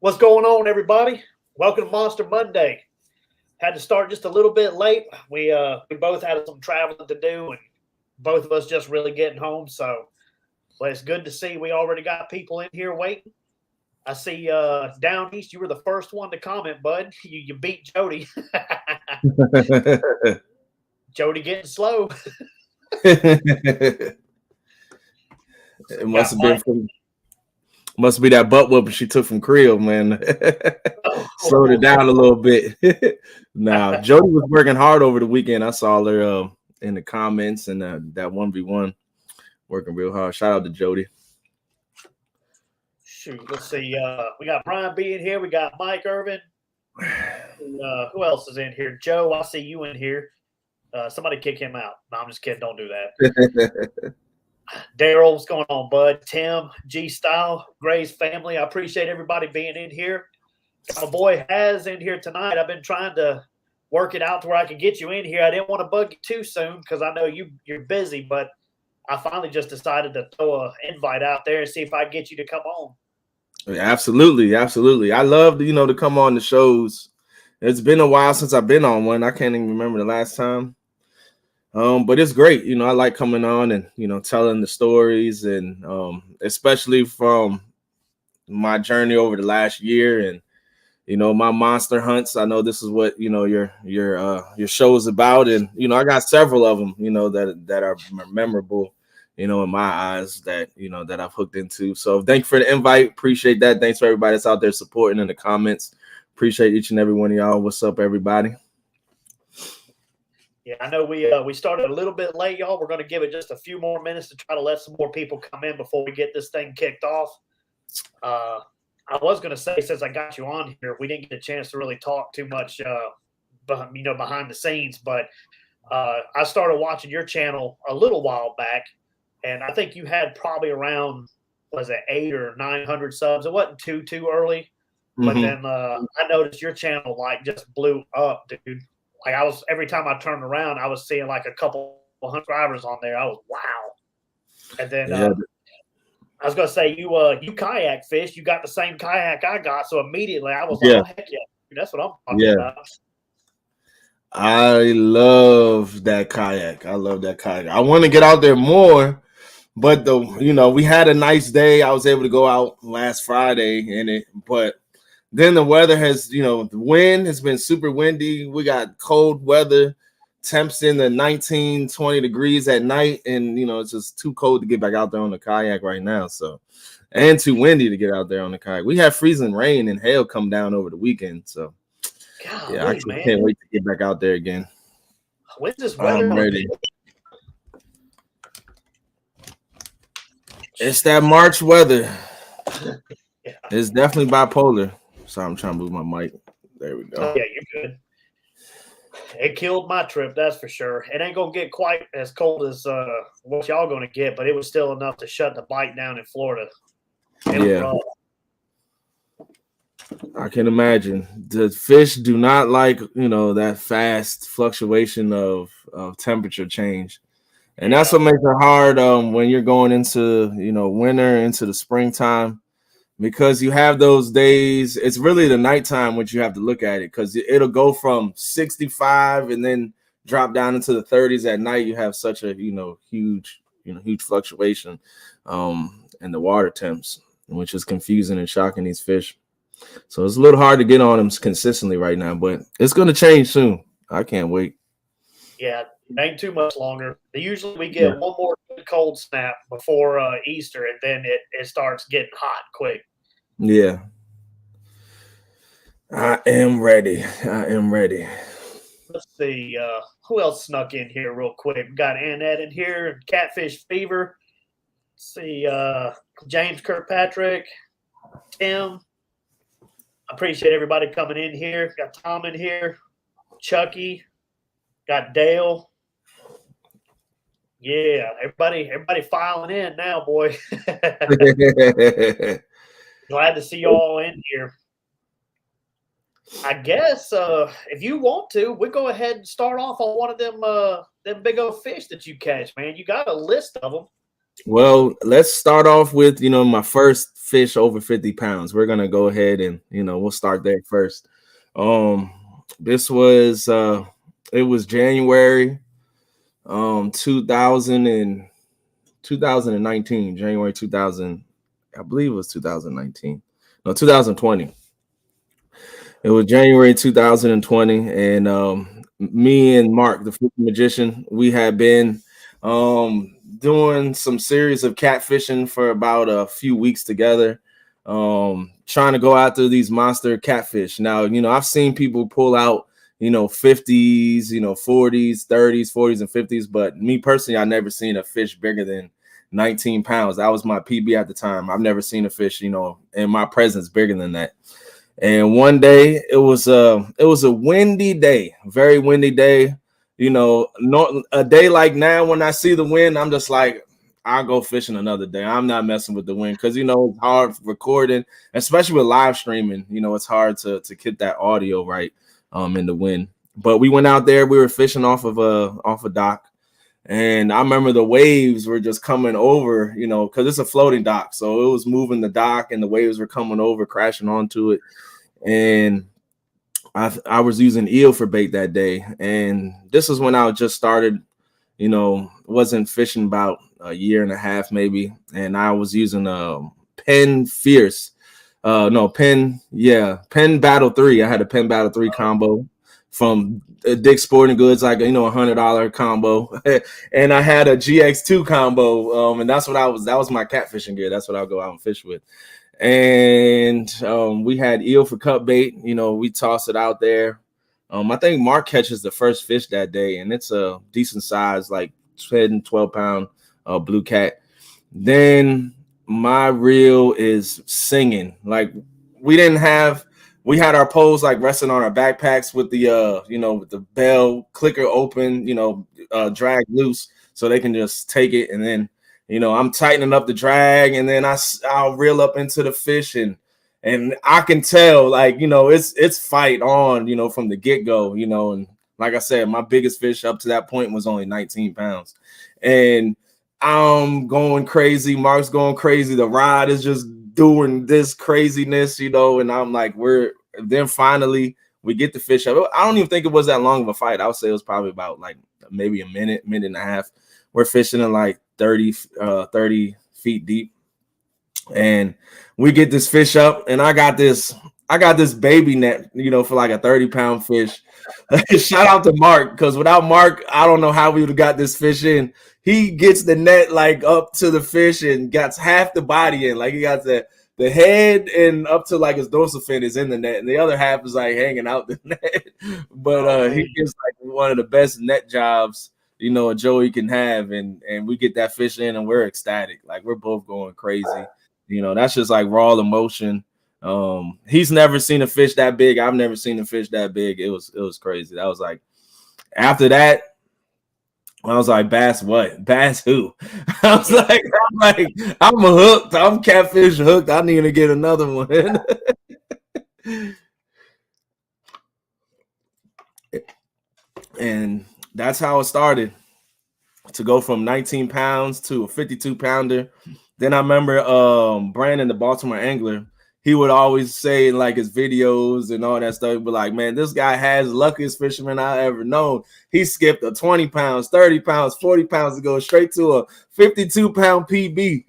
What's going on, everybody? Welcome to Monster Monday. Had to start just a little bit late. We both had some traveling to do, and both of us just really getting home. But it's good to see we already got people in here waiting. I see down east, you were the first one to comment, bud. You beat Jody. Jody getting slow. It must be that butt whooping she took from Creel, man. Slowed it down a little bit. Nah, Jody was working hard over the weekend. I saw her in the comments and that 1v1 working real hard. Shout out to Jody. Shoot, let's see. We got Brian B in here. We got Mike Irvin. Who else is in here? Joe, I see you in here. Somebody kick him out. No, I'm just kidding. Don't do that. Daryl, what's going on, bud? Tim, G Style, Gray's family. I appreciate everybody being in here. Got my boy Has in here tonight. I've been trying to work it out to where I can get you in here. I didn't want to bug you too soon because I know you're busy, but I finally just decided to throw an invite out there and see if I can get you to come on. Absolutely. I love to come on the shows. It's been a while since I've been on one. I can't even remember the last time. But it's great. I like coming on and, telling the stories and especially from my journey over the last year and, my monster hunts. I know this is what, your show is about. And, I got several of them, that are memorable, in my eyes that I've hooked into. So thank you for the invite. Appreciate that. Thanks for everybody that's out there supporting in the comments. Appreciate each and every one of y'all. What's up, everybody? Yeah, I know we started a little bit late, y'all. We're going to give it just a few more minutes to try to let some more people come in before we get this thing kicked off. I was going to say, since I got you on here, we didn't get a chance to really talk too much, behind the scenes. But I started watching your channel a little while back, and I think you had probably around, was it 800 or 900 subs? It wasn't too early, but then I noticed your channel just blew up, dude. Like every time I turned around, I was seeing like a couple hundred subscribers on there. I was wow. And then I was gonna say you kayak fish. You got the same kayak I got, so immediately I was like, oh, heck yeah, that's what I'm talking about. I love that kayak. I want to get out there more, but we had a nice day. I was able to go out last Friday in it, but then the weather has, the wind has been super windy. We got cold weather, temps in the 19, 20 degrees at night. And, it's just too cold to get back out there on the kayak right now. So, and too windy to get out there on the kayak. We had freezing rain and hail come down over the weekend. So, golly, I can't wait to get back out there again. When's this weather? I'm ready. It's that March weather. Yeah. It's definitely bipolar. Sorry, I'm trying to move my mic. There we go. Oh, yeah, you're good. It killed my trip, that's for sure. It ain't gonna get quite as cold as what y'all gonna get, but it was still enough to shut the bite down in Florida. I can imagine. The fish do not like that fast fluctuation of temperature change, and that's what makes it hard when you're going into winter, into the springtime. Because you have those days, it's really the nighttime which you have to look at it, because it'll go from 65 and then drop down into the 30s at night. You have such a huge fluctuation in the water temps, which is confusing and shocking these fish. So it's a little hard to get on them consistently right now, but it's going to change soon. I can't wait. Yeah, it ain't too much longer. Usually we get one more cold snap before Easter, and then it starts getting hot quick. Yeah. I am ready. Let's see. Who else snuck in here real quick? We got Annette in here, Catfish Fever. Let's see. James Kirkpatrick, Tim. I appreciate everybody coming in here. Got Tom in here, Chucky, got Dale. Yeah, everybody filing in now, boy. Glad to see you all in here. I guess if you want to, we go ahead and start off on one of them big old fish that you catch, man. You got a list of them. Well, let's start off with my first fish over 50 pounds. We're gonna go ahead and we'll start there first. This was it was January 2019, January 2000, I believe it was 2019. No, 2020. It was January 2020, and me and Mark, the Freaky Magician, we had been doing some series of catfishing for about a few weeks together, trying to go after these monster catfish. Now, I've seen people pull out, 50s, 40s, 30s, 40s, and 50s, but me personally, I never seen a fish bigger than 19 pounds. That was my PB at the time. I've never seen a fish, in my presence bigger than that. And one day it was a windy day, very windy day. A day like now when I see the wind, I'm just like, I'll go fishing another day. I'm not messing with the wind because it's hard recording, especially with live streaming. It's hard to get that audio right in the wind. But we went out there. We were fishing off a dock, and I remember the waves were just coming over. Because it's a floating dock, so it was moving the dock, and the waves were coming over, crashing onto it. And I was using eel for bait that day, and this is when I just started. Wasn't fishing about a year and a half maybe, and I was using Penn Fierce, Penn Battle 3. I had a Penn Battle 3 combo from Dick's Sporting Goods, like $100 combo, and I had a GX2 combo, and that was my catfishing gear. That's what I'll go out and fish with. And we had eel for cut bait. We toss it out there. I think Mark catches the first fish that day, and it's a decent size, like 10, 12 pound blue cat. Then my reel is singing. Like we had our poles like resting on our backpacks with the with the bell clicker open, drag loose so they can just take it. And then I'm tightening up the drag, and then I'll reel up into the fish, and I can tell, like, it's fight on, from the get-go, and like I said, my biggest fish up to that point was only 19 pounds. And I'm going crazy. Mark's going crazy. The rod is just doing this craziness, and I'm like, then finally we get the fish up. I don't even think it was that long of a fight. I would say it was probably about like maybe a minute and a half. We're fishing in like 30 feet deep, and we get this fish up, and I got this baby net, for like a 30-pound fish. Shout out to Mark, because without Mark, I don't know how we would have got this fish in. He gets the net like up to the fish and got half the body in. Like he got the head and up to like his dorsal fin is in the net, and the other half is like hanging out the net. But he gets like one of the best net jobs a Joey can have, and we get that fish in, and we're ecstatic. Like we're both going crazy. That's just like raw emotion. He's never seen a fish that big. I've never seen a fish that big. It was crazy. That was like, after that, I was like, bass what? Bass who? I'm hooked. I'm catfish hooked. I need to get another one. And that's how it started, to go from 19 pounds to a 52 pounder. Then I remember Brandon, the Baltimore angler, he would always say in like his videos and all that stuff, he'd be like, man, this guy has the luckiest fisherman I ever known. He skipped a 20 pounds, 30 pounds, 40 pounds to go straight to a 52-pound PB.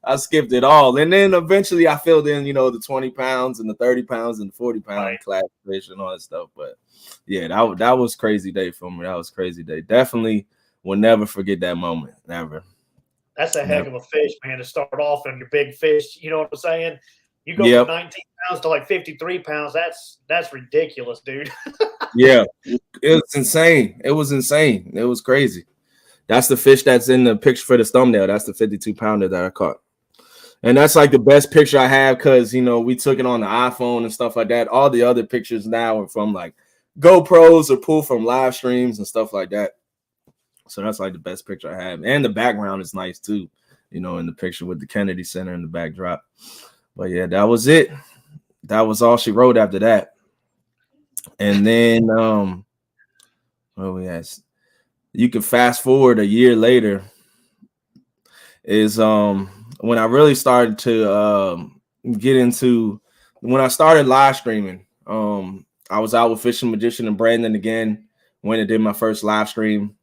I skipped it all. And then eventually I filled in, the 20 pounds and the 30 pounds and the 40-pound class fish and all that stuff. But yeah, that was crazy day for me. That was crazy day. Definitely will never forget that moment. Never. That's a heck of a fish, man, to start off on your big fish. You know what I'm saying? You go from 19 pounds to like 53 pounds. That's ridiculous, dude. Yeah, it was insane. It was insane. It was crazy. That's the fish that's in the picture for the thumbnail. That's the 52-pounder that I caught. And that's like the best picture I have, because, we took it on the iPhone and stuff like that. All the other pictures now are from like GoPros or pulled from live streams and stuff like that. So that's like the best picture I have. And the background is nice too, in the picture with the Kennedy Center in the backdrop. But yeah, that was it. That was all she wrote after that. And then you can fast forward a year later, is when I really started to get into when I started live streaming. I was out with Fishing Magician and Brandon again when I did my first live stream,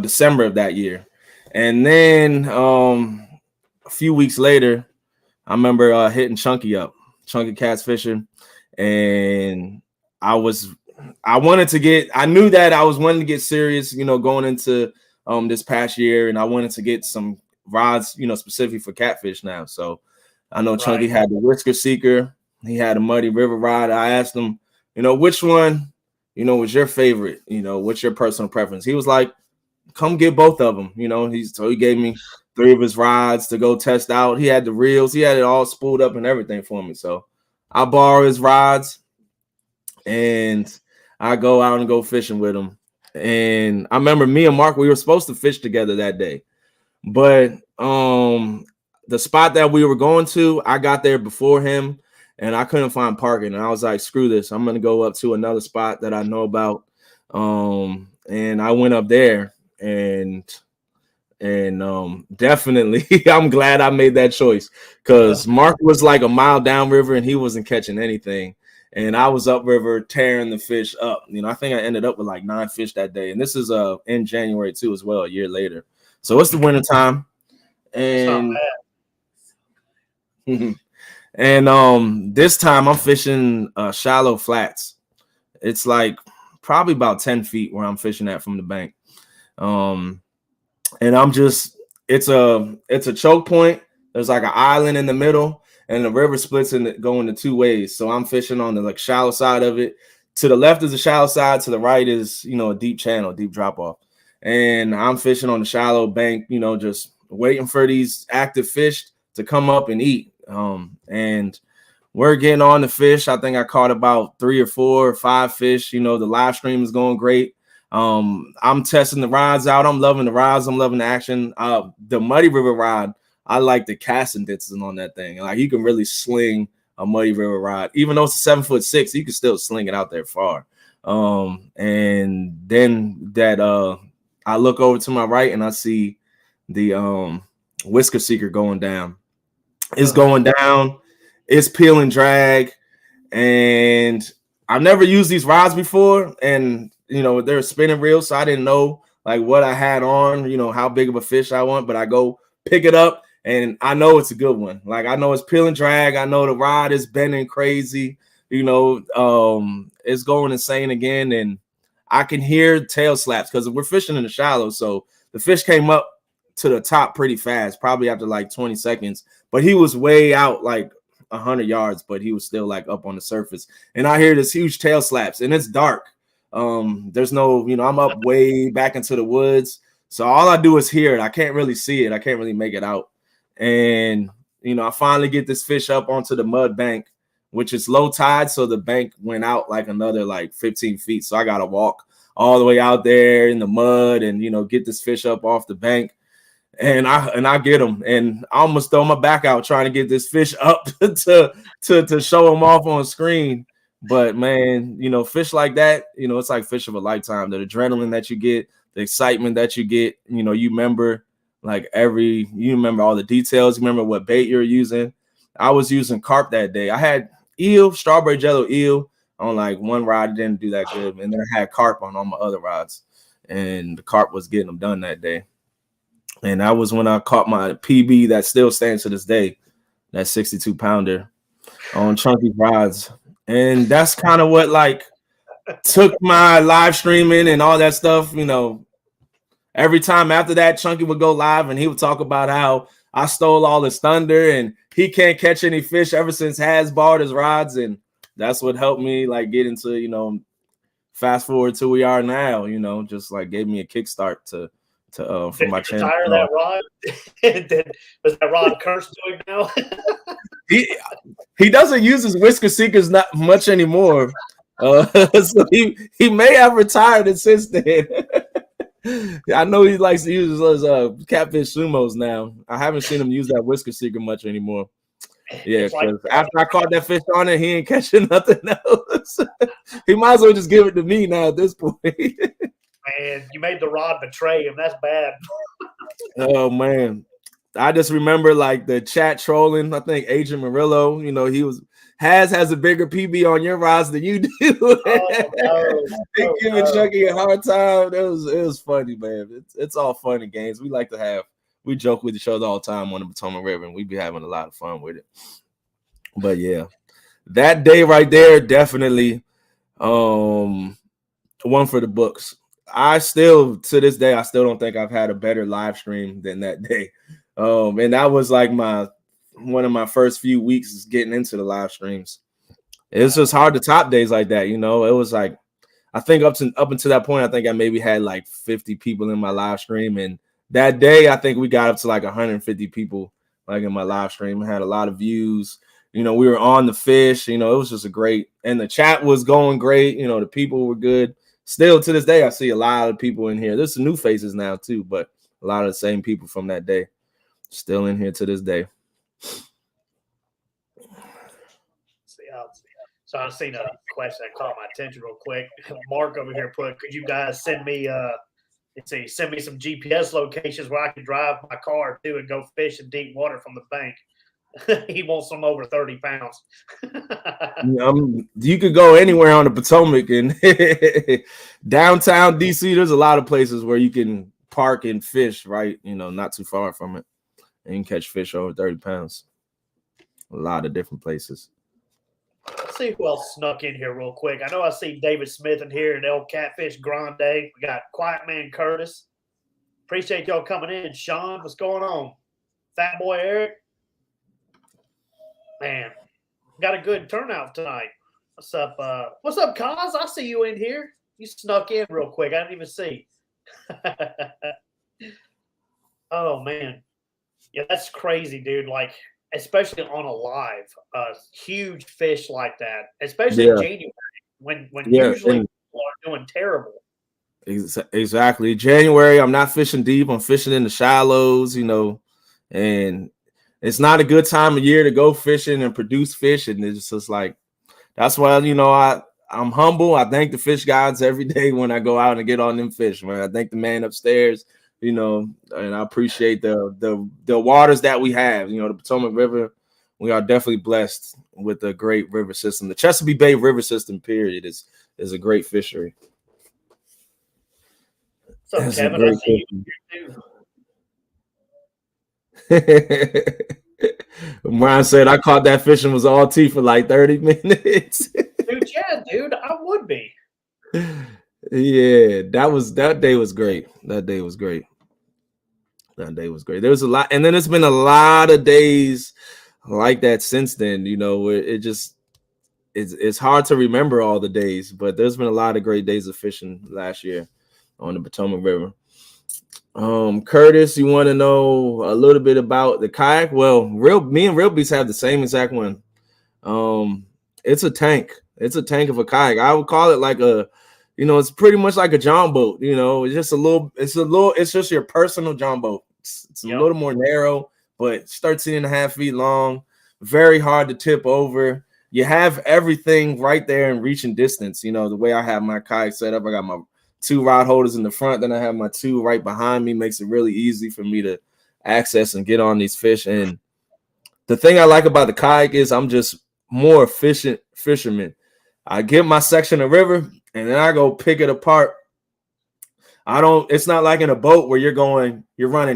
December of that year. And then a few weeks later, I remember hitting Chunky up, Chunky Cats Fishing, and I knew that I was wanting to get serious, going into this past year, and I wanted to get some rods, specifically for catfish now. So I know Chunky had the Whisker Seeker, he had a Muddy River rod. I asked him, which one, was your favorite? What's your personal preference? He was like, come get both of them. He gave me 3 of his rods to go test out. He had the reels, he had it all spooled up and everything for me. So I borrow his rods and I go out and go fishing with him. And I remember me and Mark, we were supposed to fish together that day, but the spot that we were going to, I got there before him and I couldn't find parking. And I was like, screw this, I'm gonna go up to another spot that I know about. And I went up there, and definitely I'm glad I made that choice, because Mark was like a mile downriver and he wasn't catching anything, and I was upriver tearing the fish up. I think I ended up with like 9 fish that day, and this is in January too as well, a year later. So it's the winter time, and and this time I'm fishing shallow flats. It's like probably about 10 feet where I'm fishing at from the bank. And I'm just, it's a choke point. There's like an island in the middle, and the river splits and going the 2 ways. So I'm fishing on the like shallow side of it. To the left is the shallow side. To the right is, a deep channel, deep drop off. And I'm fishing on the shallow bank, just waiting for these active fish to come up and eat. And we're getting on the fish. I think I caught about 3 or 4 or 5 fish. The live stream is going great. I'm testing the rods out. I'm loving the rods. I'm loving the action. The Muddy River rod, I like the casting distance on that thing. Like, you can really sling a Muddy River rod, even though it's a 7'6", you can still sling it out there far. And then that I look over to my right and I see the Whisker Seeker going down. It's going down. It's peeling drag, and I've never used these rods before, and they're spinning reels, so I didn't know like what I had on, how big of a fish I want, but I go pick it up and I know it's a good one. Like, I know it's peeling drag, I know the rod is bending crazy, it's going insane again, and I can hear tail slaps because we're fishing in the shallow. So the fish came up to the top pretty fast, probably after like 20 seconds, but he was way out like 100 yards, but he was still like up on the surface. And I hear this huge tail slaps, and it's dark. There's no, I'm up way back into the woods, so all I do is hear it. I can't really see it. I can't really make it out. And I finally get this fish up onto the mud bank, which is low tide, so the bank went out like another like 15 feet. So I gotta walk all the way out there in the mud and get this fish up off the bank. And I get him, and I almost throw my back out trying to get this fish up to show him off on screen. But man, fish like that, it's like fish of a lifetime. The adrenaline that you get, the excitement that you get, you remember you remember all the details. You remember what bait you're using. I was using carp that day. I had eel, strawberry jello eel on like one rod. It didn't do that good, and then I had carp on all my other rods, and the carp was getting them done that day. And that was when I caught my PB that still stands to this day, that 62 pounder on Chunky rods. And that's kind of what like took my live streaming and all that stuff. Every time after that, Chunky would go live and he would talk about how I stole all his thunder and he can't catch any fish ever since Has borrowed his rods. And that's what helped me like get into, fast forward to where we are now, just like gave me a kickstart to for my channel. Retire that rod? Was that rod cursed to him now? He doesn't use his Whisker Seekers not much anymore. So he may have retired it since then. I know he likes to use his catfish sumos now. I haven't seen him use that Whisker Seeker much anymore. Yeah, because after I caught that fish on it, he ain't catching nothing else. He might as well just give it to me now at this point. Man, you made the rod betray him. That's bad. Oh man, I just remember like the chat trolling. I think Agent Murillo, you know, has a bigger PB on your rods than you do. Oh, no, They no, giving no. Chucky a hard time. It was funny, man. It's all fun and games. We joke with each other all the time on the Potomac River, and we be having a lot of fun with it. But yeah, that day right there, definitely one for the books. I still, to this day, I still don't think I've had a better live stream than that day. And that was like one of my first few weeks getting into the live streams. It's just hard to top days like that, you know. It was like, I think up until that point, I think I maybe had like 50 people in my live stream, and that day I think we got up to like 150 people like in my live stream. I had a lot of views. You know, we were on the fish. You know, it was just and the chat was going great. You know, the people were good. Still to this day, I see a lot of people in here. There's some new faces now too, but a lot of the same people from that day still in here to this day. So I've seen a question that caught my attention real quick. Mark over here put, could you guys send me send me some GPS locations where I can drive my car to and go fish in deep water from the bank. He wants some over 30 pounds. You could go anywhere on the Potomac and downtown DC. There's a lot of places where you can park and fish, right? You know, not too far from it, and you can catch fish over 30 pounds. A lot of different places. Let's see who else snuck in here real quick. I know I see David Smith in here and El Catfish Grande. We got Quiet Man Curtis. Appreciate y'all coming in. Sean, what's going on? Fat Boy Eric. Man, got a good turnout tonight. What's up, Kaz? I see you in here. You snuck in real quick. I didn't even see. Oh, man. Yeah, that's crazy, dude. Like, especially on a live, huge fish like that, especially in January when usually people are doing terrible. Exactly. January, I'm not fishing deep. I'm fishing in the shallows, you know, and it's not a good time of year to go fishing and produce fish. And it's just like, that's why, you know, I'm humble. I thank the fish gods every day when I go out and get on them fish, man. I thank the man upstairs, you know, and I appreciate the waters that we have. You know, the Potomac River, we are definitely blessed with a great river system. The Chesapeake Bay River system, period, is a great fishery. What's up, Kevin? I see you here too. Brian said I caught that fish and was all teeth for like 30 minutes. Dude, I would be. Yeah, that day was great. That day was great. There was a lot, and then it's been a lot of days like that since then. You know, where it's hard to remember all the days, but there's been a lot of great days of fishing last year on the Potomac River. Curtis, you want to know a little bit about the kayak? Well, me and Real Beast have the same exact one. It's a tank. It's a tank of a kayak. I would call it like it's pretty much like a John boat. You know, it's just your personal John boat. It's a little more narrow, but it's 13.5 feet long. Very hard to tip over. You have everything right there in reaching distance. You know, the way I have my kayak set up, I got my 2 rod holders in the front, then I have my 2 right behind me. Makes it really easy for me to access and get on these fish. And the thing I like about the kayak is I'm just more efficient fisherman. I get my section of river and then I go pick it apart. It's not like in a boat where you're running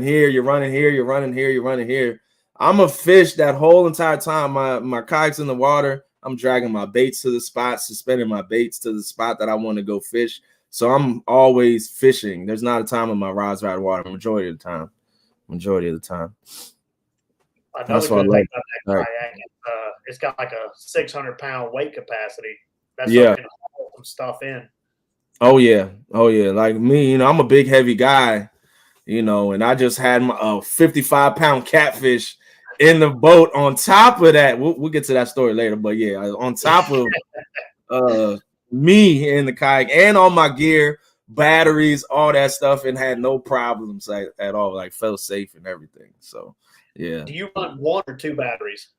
here, you're running here, you're running here, you're running here. I'm a fish that whole entire time. My kayak's in the water. I'm dragging my baits to the spot, suspending my baits to the spot that I want to go fish. So I'm always fishing. There's not a time when my rods are out of water. Majority of the time. Another good thing about that kayak, it's got like a 600-pound weight capacity. That's something to hold some stuff in. Oh yeah. Like me, you know, I'm a big, heavy guy, you know, and I just had my 55-pound catfish in the boat. On top of that, we'll get to that story later. But yeah, on top of me in the kayak and all my gear, batteries, all that stuff, and had no problems at all. Like felt safe and everything. So yeah. Do you run 1 or 2 batteries?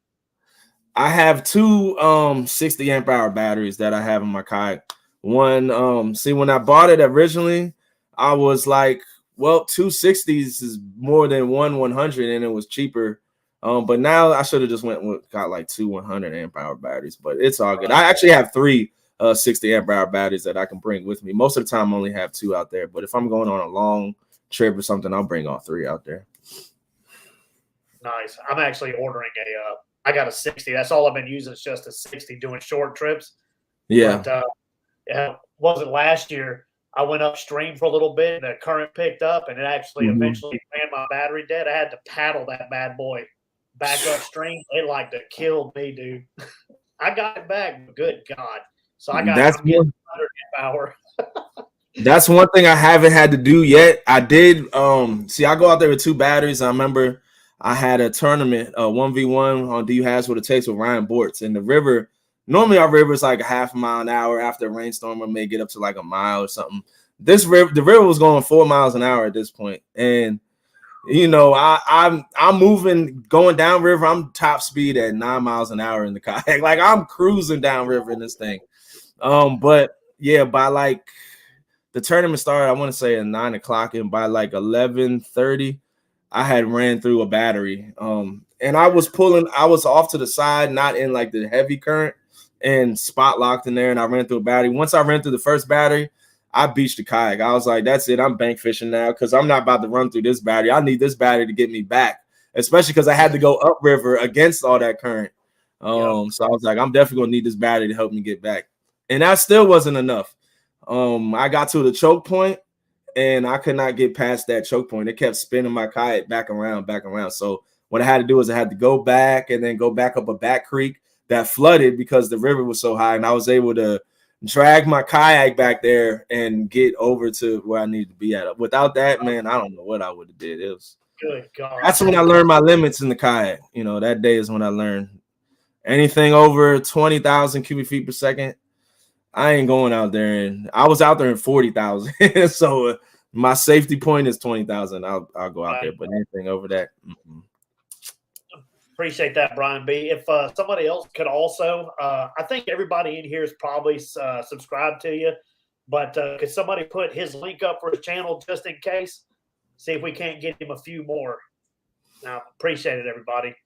I have 2 60 amp hour batteries that I have in my kayak. One, when I bought it originally, I was like well, 260s is more than 100, and it was cheaper. But now I should have just got like 2 100 amp hour batteries, but it's all good. I actually have 3 60 amp hour batteries that I can bring with me. Most of the time I only have 2 out there, but if I'm going on a long trip or something, I'll bring all 3 out there. Nice. I'm actually ordering I got a 60. That's all I've been using. It's just a 60 doing short trips. Yeah. But wasn't last year. I went upstream for a little bit. The current picked up, and it actually eventually ran my battery dead. I had to paddle that bad boy back upstream. It like to kill me, dude. I got it back, but good God. So I'm getting 100 amp hour. That's one thing I haven't had to do yet. I did see I go out there with 2 batteries. I remember I had a tournament, 1v1 on Do You Has What It Takes with Ryan Bortz in the river. Normally our river is like a half a mile an hour. After a rainstorm, it may get up to like a mile or something. The river was going 4 miles an hour at this point. And you know, I'm moving, going downriver. I'm top speed at 9 miles an hour in the kayak. Like I'm cruising downriver in this thing. But yeah, by like the tournament started, I want to say at 9 o'clock, and by like 11:30, I had ran through a battery. And I was off to the side, not in like the heavy current, and spot locked in there, and I ran through a battery. Once I ran through the first battery, I beached the kayak. I was like, that's it. I'm bank fishing now because I'm not about to run through this battery. I need this battery to get me back, especially because I had to go upriver against all that current. So I was like, I'm definitely going to need this battery to help me get back. And that still wasn't enough. I got to the choke point, and I could not get past that choke point. It kept spinning my kayak back around. So what I had to do is I had to go back and then go back up a back creek that flooded because the river was so high, and I was able to drag my kayak back there and get over to where I needed to be at. Without that, man, I don't know what I would have did. It was good God. That's when I learned my limits in the kayak. You know, that day is when I learned anything over 20,000 cubic feet per second. I ain't going out there, and I was out there in 40,000. So my safety point is 20,000. I'll go out there, but anything over that. Appreciate that, Brian B. If somebody else could also, I think everybody in here is probably subscribed to you, but could somebody put his link up for his channel just in case? See if we can't get him a few more. Now, appreciate it, everybody.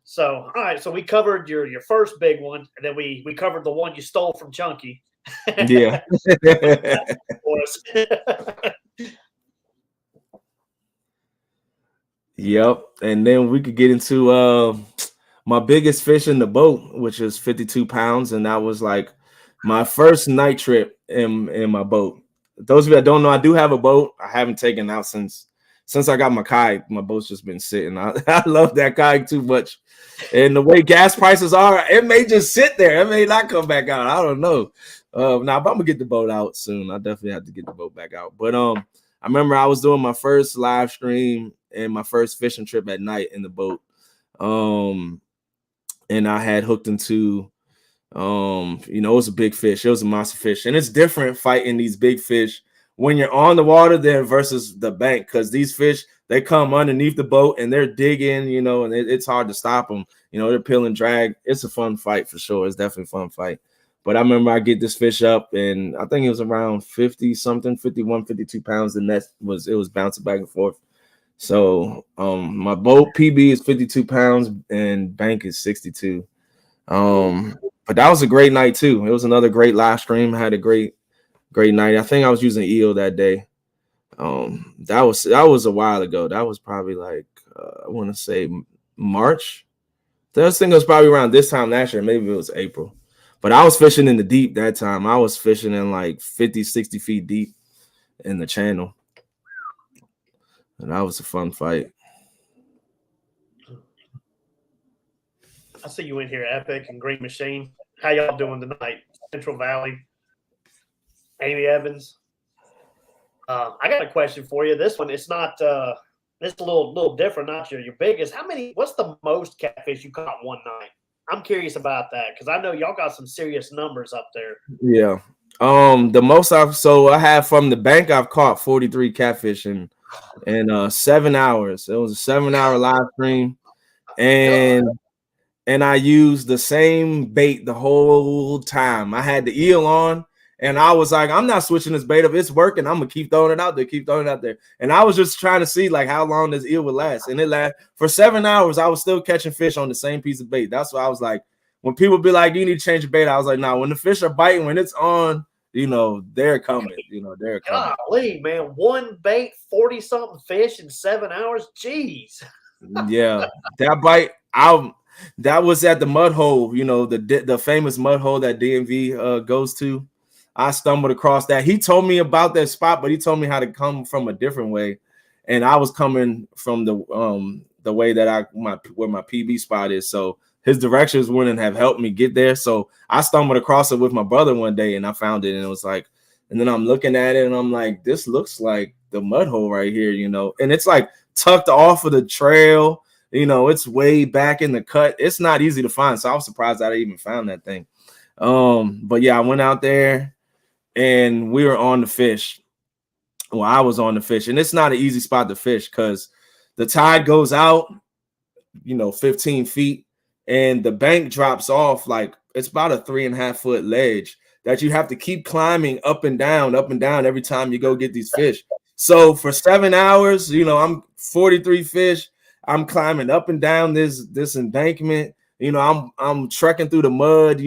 So, all right. So we covered your first big one, and then we covered the one you stole from Chunky. Yeah. Yep. And then we could get into my biggest fish in the boat, which is 52 pounds. And that was like my first night trip in my boat. Those of you that don't know, I do have a boat. I haven't taken out since I got my kayak. My boat's just been sitting. I love that kayak too much. And the way gas prices are, it may just sit there. It may not come back out. I don't know. Now, but I'm going to get the boat out soon. I definitely have to get the boat back out. But I remember I was doing my first live stream and my first fishing trip at night in the boat. And I had hooked into, it was a big fish. It was a monster fish. And it's different fighting these big fish when you're on the water then versus the bank, because these fish, they come underneath the boat and they're digging, and it's hard to stop them. They're pulling drag. It's a fun fight for sure. It's definitely a fun fight. But I remember I get this fish up, and I think it was around 50-something, 51, 52 pounds. The net was bouncing back and forth. So my boat PB is 52 pounds and bank is 62. But that was a great night too. It was another great live stream. I had a great night. I think I was using EO that day. That was a while ago. That was probably like I want to say March. That thing was probably around this time last year. Maybe it was April. But I was fishing in the deep that time. I was fishing in like 50, 60 feet deep in the channel. And that was a fun fight. I see you in here, Epic and Green Machine. How y'all doing tonight? Central Valley, Amy Evans. I got a question for you. This one, it's not. It's a little different. Not your biggest. What's the most catfish you caught one night? I'm curious about that because I know y'all got some serious numbers up there. Yeah. The most I have from the bank, I've caught 43 catfish in 7 hours. It was a 7-hour live stream, and I used the same bait the whole time. I had the eel on, And I was like, I'm not switching this bait. If it's working, I'm gonna keep throwing it out there, keep throwing it out there. And I was just trying to see like how long this eel would last. And it lasted for 7 hours. I was still catching fish on the same piece of bait. That's why I was like, when people be like, you need to change your bait, I was like, nah, when the fish are biting, when it's on, they're coming. They're coming. Golly, man, one bait, 40-something fish in 7 hours. Jeez. Yeah, that bite. That was at the mud hole. The famous mud hole that DMV goes to. I stumbled across that. He told me about that spot, but he told me how to come from a different way, and I was coming from the way that where my PB spot is. So his directions wouldn't have helped me get there. So I stumbled across it with my brother one day, and I found it, and it was like, and then I'm looking at it, and I'm like, this looks like the mud hole right here, and it's like tucked off of the trail. It's way back in the cut. It's not easy to find, so I was surprised I even found that thing. But yeah, I went out there. And we were on the fish. Well, I was on the fish, and it's not an easy spot to fish because the tide goes out, 15 feet, and the bank drops off. Like it's about a 3.5-foot ledge that you have to keep climbing up and down every time you go get these fish. So for 7 hours, I'm 43 fish. I'm climbing up and down this embankment. I'm trekking through the mud,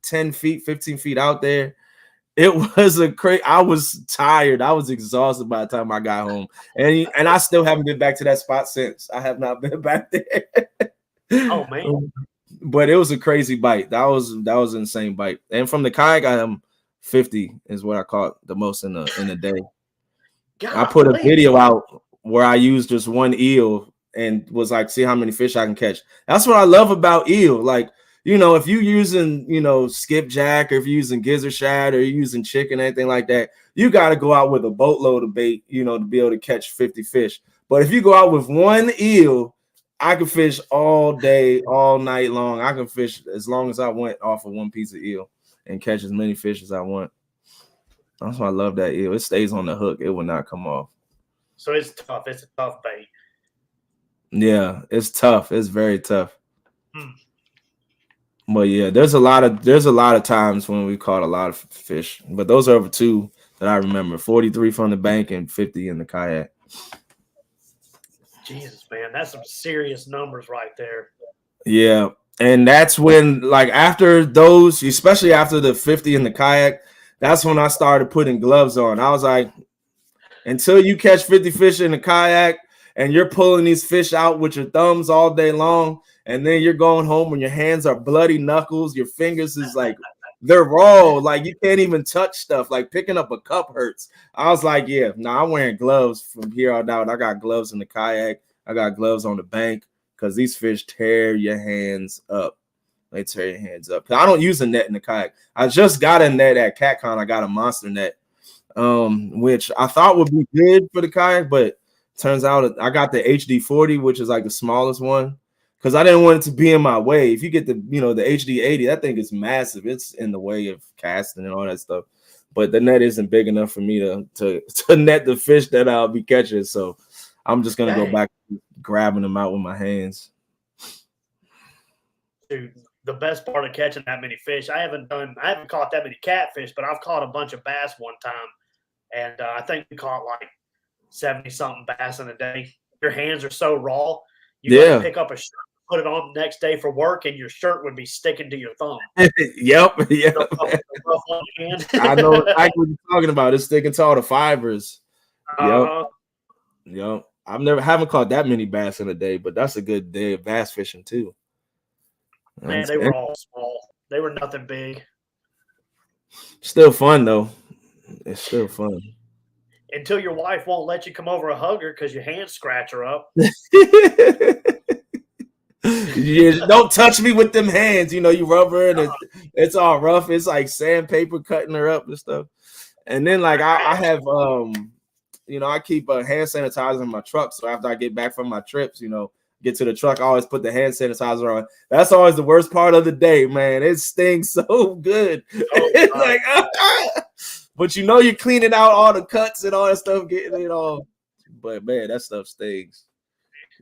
10 feet, 15 feet out there. It was I was tired. I was exhausted by the time I got home. And I still haven't been back to that spot since. I have not been back there. Oh, man. But it was a crazy bite. That was an insane bite. And from the kayak, I am 50 is what I caught the most in a day. God, I put a video out where I used just one eel and was like, see how many fish I can catch. That's what I love about eel. Like, if you're using, skipjack, or if you're using gizzard shad, or you're using chicken, anything like that, you got to go out with a boatload of bait, to be able to catch 50 fish. But if you go out with one eel, I can fish all day, all night long. I can fish as long as I want off of one piece of eel and catch as many fish as I want. That's why I love that eel. It stays on the hook. It will not come off. So it's tough. It's a tough bait. Yeah, it's tough. It's very tough. But yeah, there's a lot of times when we caught a lot of fish. But those are two that I remember: 43 from the bank and 50 in the kayak. Jesus, man, that's some serious numbers right there. Yeah, and that's when, like, after those, especially after the 50 in the kayak, that's when I started putting gloves on. I was like, until you catch 50 fish in the kayak and you're pulling these fish out with your thumbs all day long, and then you're going home when your hands are bloody knuckles, your fingers is like, they're raw, like you can't even touch stuff, like picking up a cup hurts. I was like, yeah, I'm wearing gloves from here on out. I got gloves in the kayak. I got gloves on the bank because these fish tear your hands up. They tear your hands up. I don't use a net in the kayak. I just got a net at CatCon. I got a monster net, which I thought would be good for the kayak, but turns out I got the HD 40, which is like the smallest one, because I didn't want it to be in my way. If you get the HD 80, that thing is massive. It's in the way of casting and all that stuff. But the net isn't big enough for me to net the fish that I'll be catching. So I'm just gonna go back to grabbing them out with my hands. Dude, the best part of catching that many fish, I haven't caught that many catfish, but I've caught a bunch of bass one time, and I think we caught like 70-something bass in a day. Your hands are so raw. You pick up a shirt, put it on the next day for work, and your shirt would be sticking to your thumb. Yep. I know exactly what you're talking about. It's sticking to all the fibers. Yep. Haven't caught that many bass in a day, but that's a good day of bass fishing too. Man, they were all small. They were nothing big. Still fun though. It's still fun. Until your wife won't let you come over and hug her because your hands scratch her up. Yeah, don't touch me with them hands. You rub her and it's all rough. It's like sandpaper cutting her up and stuff. And then like I have I keep a hand sanitizer in my truck. So after I get back from my trips, get to the truck, I always put the hand sanitizer on. That's always the worst part of the day, man. It stings so good. It's like but you're cleaning out all the cuts and all that stuff, getting it all. But man, that stuff stings.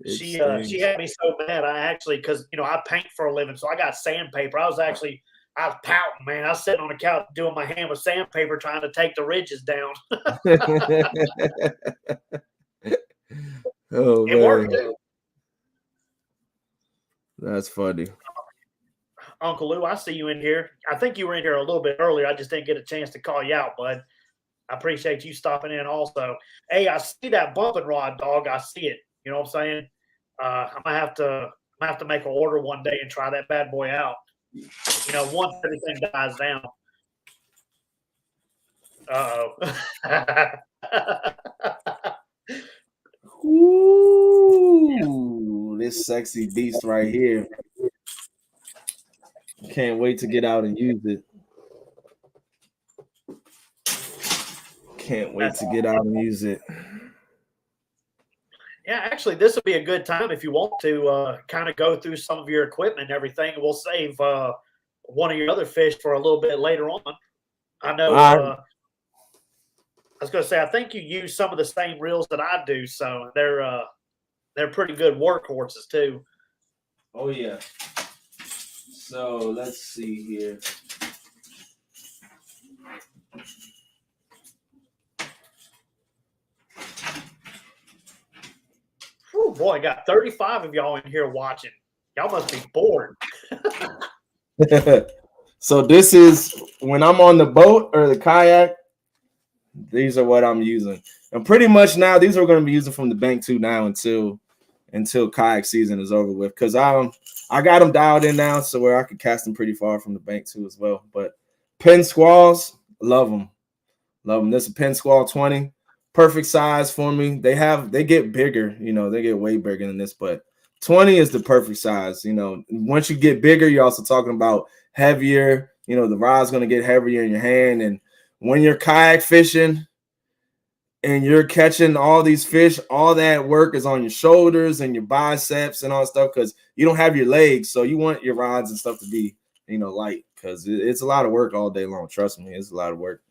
She had me so mad. I actually, because I paint for a living, so I got sandpaper. I was actually I was pouting, man. I was sitting on the couch doing my hand with sandpaper trying to take the ridges down. Oh It man, worked too. that's funny. Uncle Lou, I see you in here. I think you were in here a little bit earlier. I just didn't get a chance to call you out, bud. I appreciate you stopping in also. Hey, I see that bumping rod, dog. I see it. You know what I'm saying? I might have to make an order one day and try that bad boy out. You know, once everything dies down. Ooh, this sexy beast right here. Can't wait to get out and use it. Can't wait to get out and use it. Yeah, actually, this would be a good time if you want to kind of go through some of your equipment and everything. We'll save one of your other fish for a little bit later on. I know. I was going to say, I think you use some of the same reels that I do, so they're pretty good workhorses too. Oh yeah. So let's see here. Oh boy, I got 35 of y'all in here watching. Y'all must be bored. So this is when I'm on the boat or the kayak. These are what I'm using, and pretty much now these are going to be using from the bank too now until kayak season is over with. Because I got them dialed in now, so where I can cast them pretty far from the bank too as well. But Penn Squalls, love them. This is a Penn Squall 20, perfect size for me. They get bigger, they get way bigger than this, but 20 is the perfect size. Once you get bigger, you're also talking about heavier. The rod's going to get heavier in your hand, and when you're kayak fishing and you're catching all these fish, all that work is on your shoulders and your biceps and all that stuff because you don't have your legs. So you want your rods and stuff to be, light because it's a lot of work all day long. Trust me, it's a lot of work.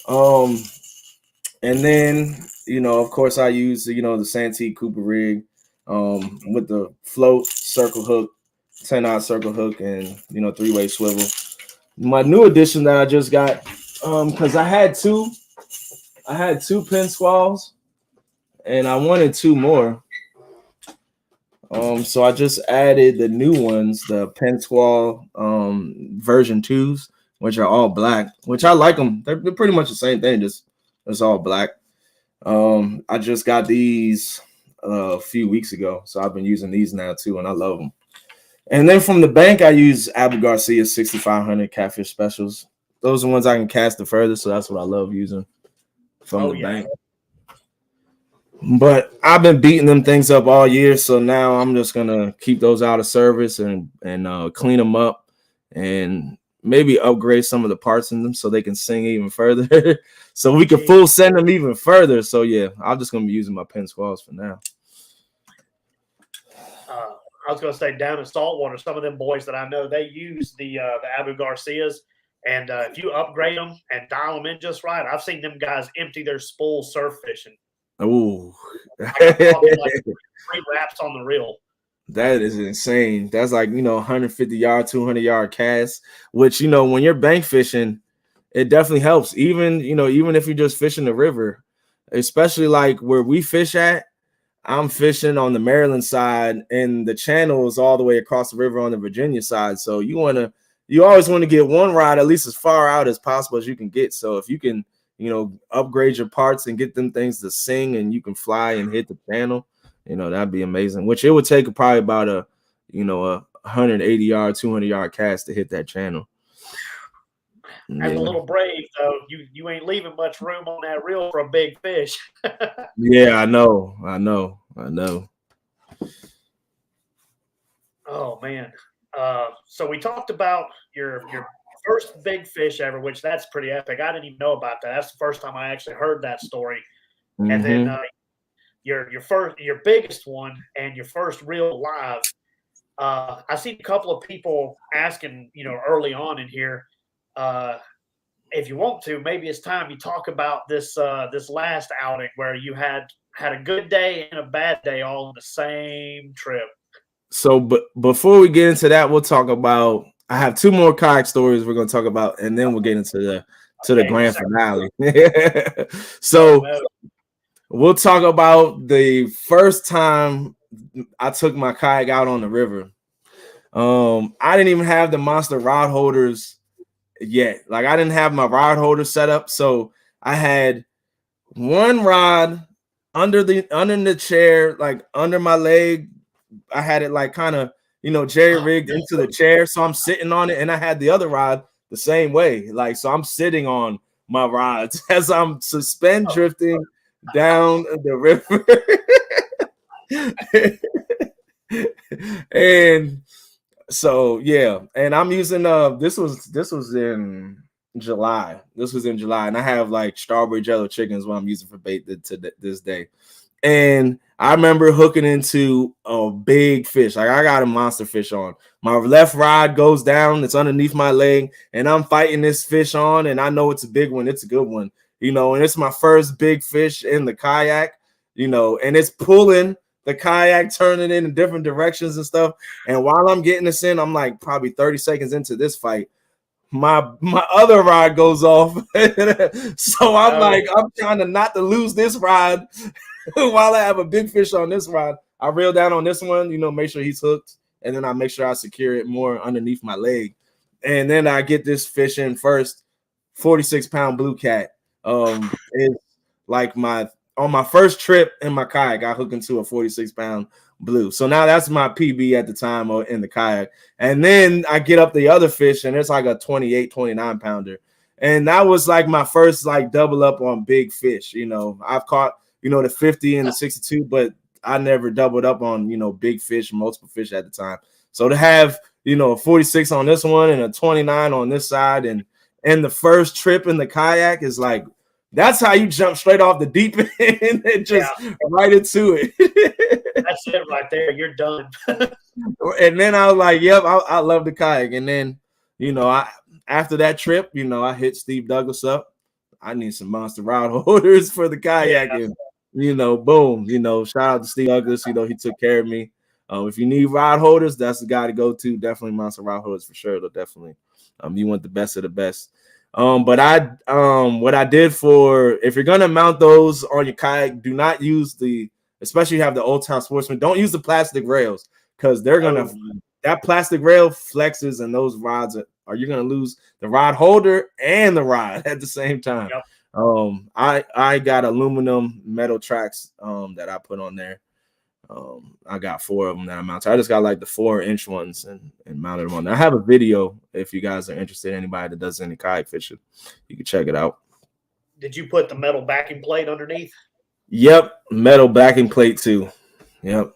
And then, of course, I use, the Santee Cooper Rig with the float circle hook, 10-aught circle hook, and, 3-way swivel. My new addition that I just got, because I had two Penn Squalls and I wanted two more. So I just added the new ones, the Penn Squall version 2s, which are all black, which I like them. They're pretty much the same thing, just it's all black. I just got these a few weeks ago, so I've been using these now too, and I love them. And then from the bank, I use Abu Garcia 6500 catfish specials. Those are the ones I can cast the furthest, so that's what I love using from the bank. But I've been beating them things up all year, so now I'm just gonna keep those out of service and clean them up and maybe upgrade some of the parts in them so they can sing even further, so we can full send them even further. So yeah, I'm just gonna be using my Penn Squalls for now. I was going to say down in Saltwater, some of them boys that I know, they use the Abu Garcias, and if you upgrade them and dial them in just right, I've seen them guys empty their spool surf fishing. Oh, like 3 wraps on the reel. That is insane. That's like 150 yard, 200-yard cast, which when you're bank fishing, it definitely helps. Even if you're just fishing the river, especially like where we fish at. I'm fishing on the Maryland side, and the channel is all the way across the river on the Virginia side. So you always want to get one rod at least as far out as possible as you can get. So if you can, upgrade your parts and get them things to sing, and you can fly and hit the channel, that'd be amazing. Which it would take probably about a 180 yard, 200-yard cast to hit that channel. As a little brave, though, you ain't leaving much room on that reel for a big fish. Yeah, I know. Oh man. So we talked about your first big fish ever, which that's pretty epic. I didn't even know about that. That's the first time I actually heard that story. Mm-hmm. And then your biggest one and your first real live. I seen a couple of people asking, early on in here. If you want to, maybe it's time you talk about this last outing where you had a good day and a bad day all on the same trip. So, but before we get into that, we'll talk about I have two more kayak stories we're gonna talk about, and then we'll get into the grand finale. So we'll talk about the first time I took my kayak out on the river. I didn't even have the monster rod holders yet. Like I didn't have my rod holder set up, so I had one rod under the chair, like under my leg. I had it like kind of jerry rigged into the chair, so I'm sitting on it, and I had the other rod the same way, like so I'm sitting on my rods as I'm suspend drifting down the river. And so yeah, and I'm using this was in July. This was in July, and I have like strawberry jello chickens what I'm using for bait to this day. And I remember hooking into a big fish. Like I got a monster fish on. My left rod goes down, it's underneath my leg, and I'm fighting this fish on, and I know it's a big one, it's a good one, and it's my first big fish in the kayak, and it's pulling the kayak, turning it in different directions and stuff. And while I'm getting this in, I'm like probably 30 seconds into this fight, my other rod goes off. So I'm trying to not to lose this rod while I have a big fish on this rod. I reel down on this one, make sure he's hooked, and then I make sure I secure it more underneath my leg. And then I get this fish in first, 46-pound blue cat. It's like on my first trip in my kayak, I hooked into a 46-pound blue. So now that's my PB at the time in the kayak. And then I get up the other fish, and it's like a 28, 29-pounder. And that was like my first like double up on big fish. I've caught, the 50 and the 62, but I never doubled up on, big fish, multiple fish at the time. So to have, a 46 on this one and a 29 on this side, and the first trip in the kayak is like, that's how you jump straight off the deep end and just right into it. That's it right there. You're done. And then I was like, yep, I love the kayak. And then, after that trip, I hit Steve Douglas up. I need some monster rod holders for the kayaking. Boom. Shout out to Steve Douglas. He took care of me. If you need rod holders, that's the guy to go to. Definitely monster rod holders for sure. Though definitely, you want the best of the best. But what I did if you're gonna mount those on your kayak, do not use especially you have the Old Town Sportsman. Don't use the plastic rails, because they're gonna that plastic rail flexes, and those rods you're gonna lose the rod holder and the rod at the same time. Yep. I got aluminum metal tracks that I put on there. I got 4 of them that I mounted. I just got like the 4-inch ones and mounted them on there. I have a video if you guys are interested. Anybody that does any kayak fishing, you can check it out. Did you put the metal backing plate underneath? Yep, metal backing plate too. Yep.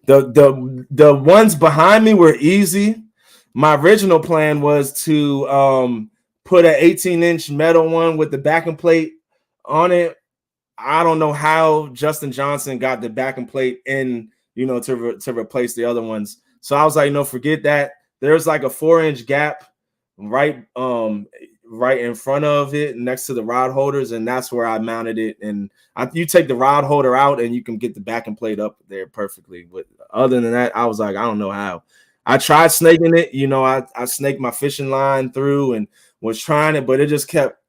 The ones behind me were easy. My original plan was to put an 18-inch metal one with the backing plate on it. I don't know how Justin Johnson got the backing plate in, to replace the other ones. So I was like, forget that. There's like a 4-inch gap right in front of it next to the rod holders, and that's where I mounted it. And you take the rod holder out, and you can get the backing plate up there perfectly. But other than that, I was like, I don't know how. I tried snaking it. I snaked my fishing line through and was trying it, but it just kept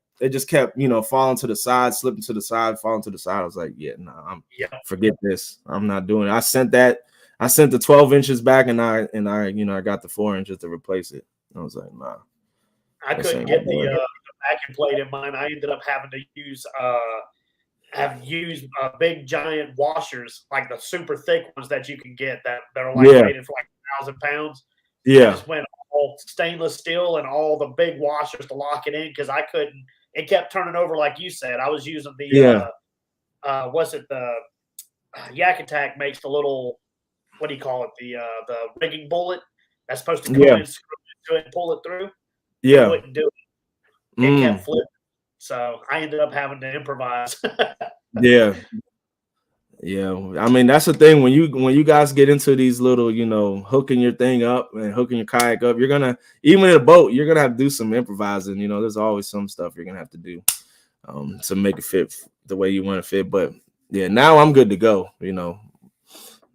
falling to the side, slipping to the side, falling to the side. I was like, forget this. I'm not doing it. I sent the 12 inches back, and I got the 4 inches to replace it. I was like, nah. I couldn't get the backing plate in mine. I ended up having to use big giant washers, like the super thick ones that you can get that are like rated for like 1,000 pounds. Yeah. I just went all stainless steel and all the big washers to lock it in, because I couldn't. It kept turning over, like you said. I was using the Yak Attack makes the little, what do you call it? The rigging bullet that's supposed to come in, screw into it, and pull it through. Yeah, it wouldn't do it. It kept flipping, so I ended up having to improvise. Yeah. I mean, that's the thing when you guys get into these little, hooking your thing up and hooking your kayak up, you're gonna, even in a boat, you're gonna have to do some improvising. There's always some stuff you're gonna have to do to make it fit the way you want to fit. But yeah, now I'm good to go.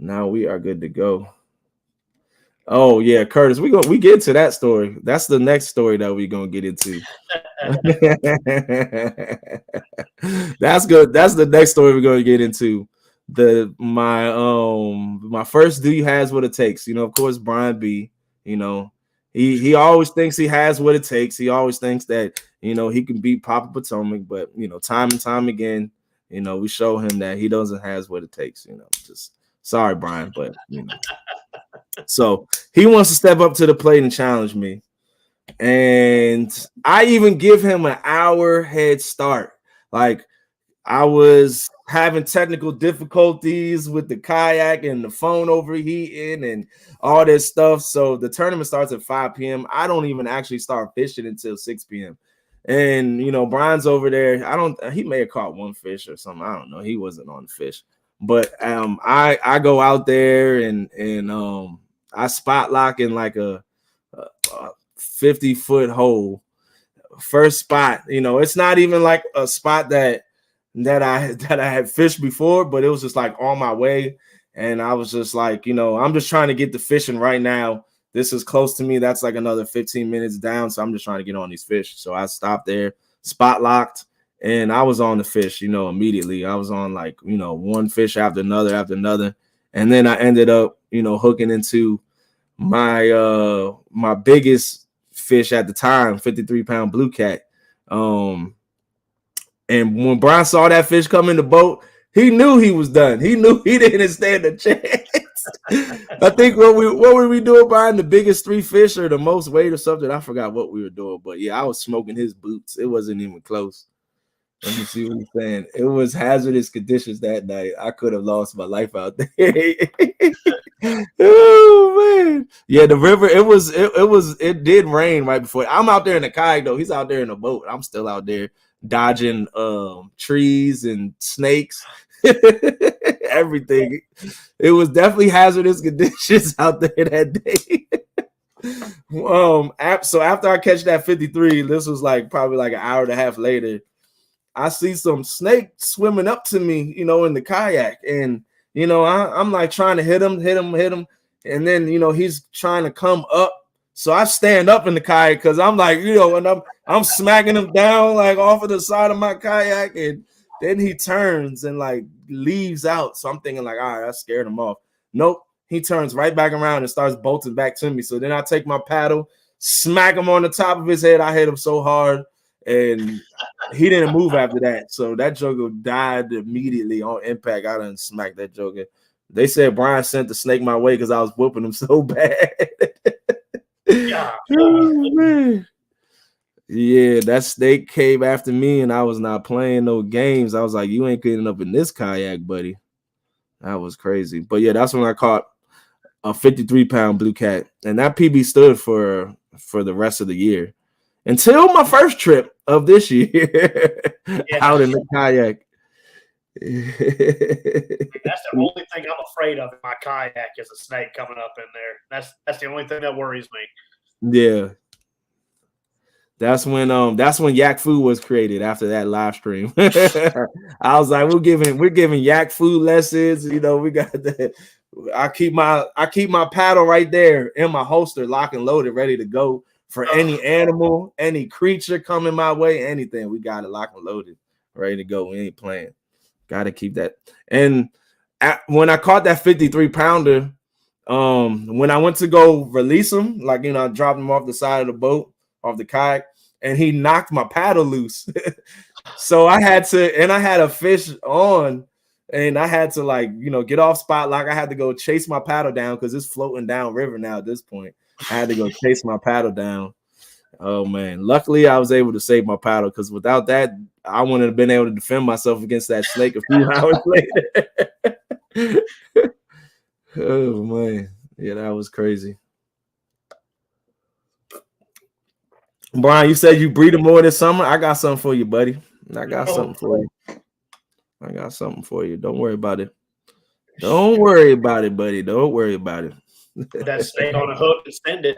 Now we are good to go. Oh yeah, Curtis. We get to that story. That's the next story that we're gonna get into. That's good. That's the next story we're gonna get into. My first dude has what it takes. Of course, Brian B. He always thinks he has what it takes. He always thinks that he can beat Papa Potomac, but time and time again, we show him that he doesn't has what it takes. Just sorry, Brian, but so he wants to step up to the plate and challenge me. And I even give him an hour head start. Like, I was having technical difficulties with the kayak and the phone overheating and all this stuff. So the tournament starts at 5 p.m. I don't even actually start fishing until 6 p.m. And Brian's over there. He may have caught one fish or something. I don't know. He wasn't on the fish. But I go out there and I spot lock in like a 50-foot hole. First spot. It's not even like a spot that I had fished before, but it was just like on my way. And I was just like, I'm just trying to get the fishing right now. This is close to me. That's like another 15 minutes down. So I'm just trying to get on these fish. So I stopped there, spot locked, and I was on the fish, immediately. I was on like, one fish after another. And then I ended up, hooking into my biggest fish at the time, 53-pound blue cat. And when Brian saw that fish come in the boat, he knew he was done. He knew he didn't stand a chance. I think what were we doing, Brian? The biggest 3 fish or the most weight or something? I forgot what we were doing, but yeah, I was smoking his boots. It wasn't even close. Let me see what he's saying. It was hazardous conditions that night. I could have lost my life out there. Oh man, yeah, the river. It did rain right before. I'm out there in the kayak though. He's out there in the boat. I'm still out there dodging trees and snakes. Everything. It was definitely hazardous conditions out there that day. So after I catch that 53, this was like probably like an hour and a half later. I see some snake swimming up to me, in the kayak, and I'm like trying to hit him, and then he's trying to come up. So I stand up in the kayak because I'm like, and I'm smacking him down like off of the side of my kayak, and then he turns and like leaves out. So I'm thinking like, all right, I scared him off. Nope, he turns right back around and starts bolting back to me. So then I take my paddle, smack him on the top of his head. I hit him so hard. And he didn't move after that. So that joker died immediately on impact. I done smacked that joker. They said Brian sent the snake my way because I was whooping him so bad. Yeah. Oh, man. Yeah, that snake came after me and I was not playing no games. I was like, you ain't getting up in this kayak, buddy. That was crazy. But yeah, that's when I caught a 53-pound blue cat. And that PB stood for the rest of the year. Until my first trip of this year out in the kayak. That's the only thing I'm afraid of in my kayak is a snake coming up in there. That's the only thing that worries me. Yeah. That's when Yak Food was created after that live stream. I was like, we're giving Yak Food lessons. We got the I keep my paddle right there in my holster, lock and loaded, ready to go. For any animal, any creature coming my way, anything, we got it locked and loaded, ready to go. We ain't playing. Got to keep that. And when I caught that 53-pounder, when I went to go release him, like, I dropped him off the side of the boat, off the kayak, and he knocked my paddle loose. So I had a fish on, and I had to like, get off spot lock. I had to go chase my paddle down because it's floating down river now at this point. I had to go chase my paddle down. Oh man! Luckily, I was able to save my paddle because without that, I wouldn't have been able to defend myself against that snake a few hours later. Oh man, yeah, that was crazy. Brian, you said you breeding more this summer. I got something for you, buddy. I got something for you. Don't worry about it. Don't worry about it, buddy. Don't worry about it. That snake on a hook and send it.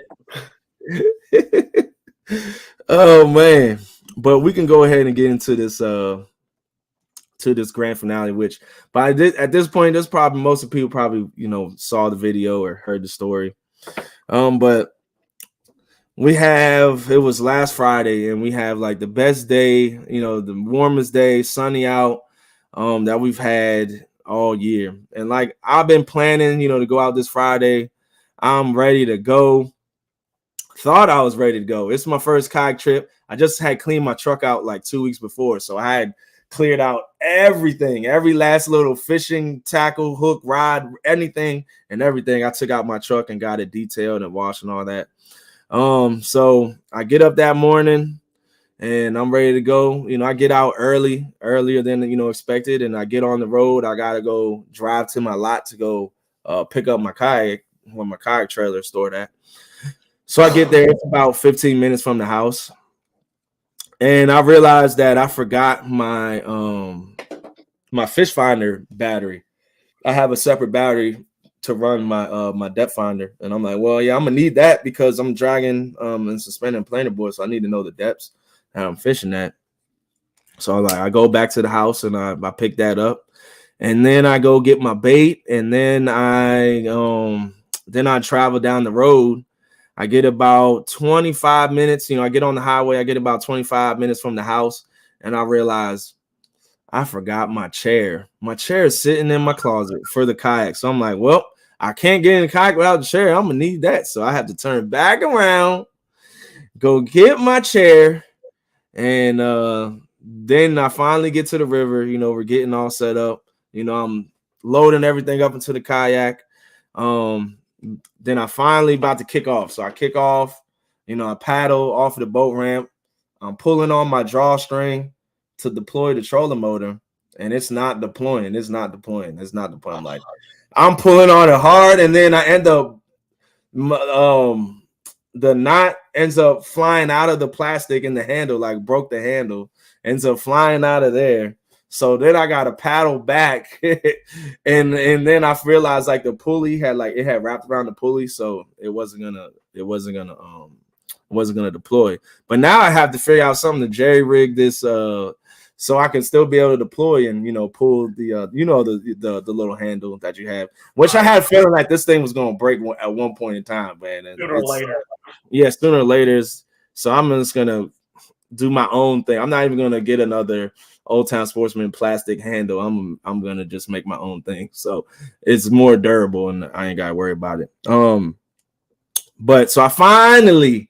Oh man, but we can go ahead and get into this grand finale, which at this point, there's probably most of people probably saw the video or heard the story. But it was last Friday, and we have like the best day, the warmest day, sunny out, that we've had all year. And like I've been planning, to go out this Friday. I'm ready to go. Thought I was ready to go. It's my first kayak trip. I just had cleaned my truck out like 2 weeks before, so I had cleared out everything, every last little fishing tackle, hook, rod, anything and everything. I took out my truck and got it detailed and washed and all that. So I get up that morning and I'm ready to go. I get out earlier than expected, and I get on the road. I gotta go drive to my lot to go pick up my kayak where my kayak trailer is stored at. So I get there, it's about 15 minutes from the house. And I realized that I forgot my my fish finder battery. I have a separate battery to run my depth finder. And I'm like, well, yeah, I'm gonna need that because I'm dragging and suspending planer board. So I need to know the depths that I'm fishing at. So I go back to the house and I pick that up. And then I go get my bait, and then I travel down the road. I get about 25 minutes. I get on the highway. I get about 25 minutes from the house, and I realize I forgot my chair. My chair is sitting in my closet for the kayak. So I'm like, well, I can't get in the kayak without the chair. I'm going to need that. So I have to turn back around, go get my chair, and then I finally get to the river. We're getting all set up. I'm loading everything up into the kayak. Then I finally about to kick off. So I kick off, I paddle off of the boat ramp. I'm pulling on my drawstring to deploy the trolling motor, and it's not deploying. I'm like, I'm pulling on it hard, and then I end up, the knot ends up flying out of the plastic in the handle, like broke the handle, ends up flying out of there. So then I got to paddle back, and then I realized like the pulley had wrapped around the pulley, so it wasn't gonna deploy. But now I have to figure out something to jerry rig this, so I can still be able to deploy and pull the the little handle that you have, which I had a feeling like this thing was gonna break at one point in time, man. And sooner or later. Yeah, sooner or later. So I'm just gonna do my own thing. I'm not even gonna get another Old Town Sportsman plastic handle. I'm gonna just make my own thing, so it's more durable and I ain't gotta worry about it. But so I finally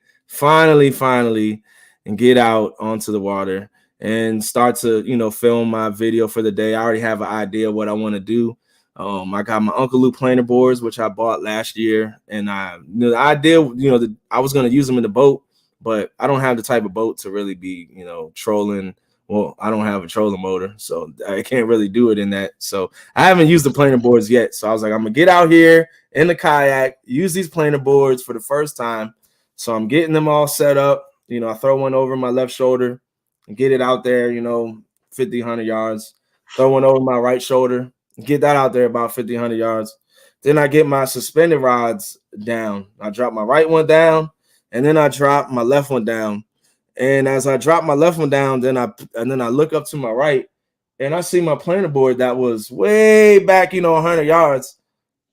and get out onto the water and start to film my video for the day. I already have an idea of what I want to do. I got my Uncle Lou planer boards, which I bought last year, and the idea, I was gonna use them in the boat, but I don't have the type of boat to really be trolling. Well, I don't have a trolling motor, so I can't really do it in that. So I haven't used the planer boards yet. So I was like, I'm gonna get out here in the kayak, use these planer boards for the first time. So I'm getting them all set up. I throw one over my left shoulder and get it out there, 50, 100 yards. Throw one over my right shoulder, get that out there about 50, 100 yards. Then I get my suspended rods down. I drop my right one down, and then I drop my left one down. And as I drop my left one down, then I look up to my right, and I see my planer board that was way back, 100 yards,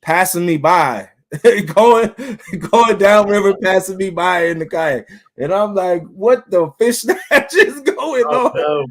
passing me by, going downriver, passing me by in the kayak. And I'm like, what the fish snatch is going on? No.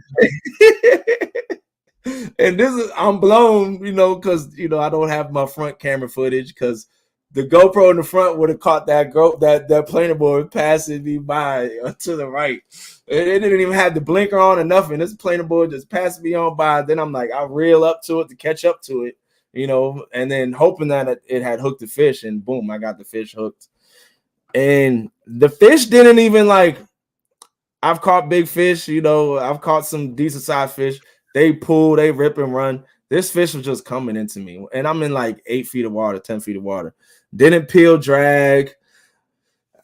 And I'm blown, because I don't have my front camera footage, because the GoPro in the front would have caught that planer board passing me by to the right. It didn't even have the blinker on or nothing. This planer board just passed me on by. Then I'm like, I reel up to it to catch up to it, and then hoping that it had hooked the fish, and boom, I got the fish hooked. And the fish didn't even I've caught big fish, I've caught some decent sized fish. They pull, they rip and run. This fish was just coming into me, and I'm in 8 feet of water, 10 feet of water. Didn't peel, drag.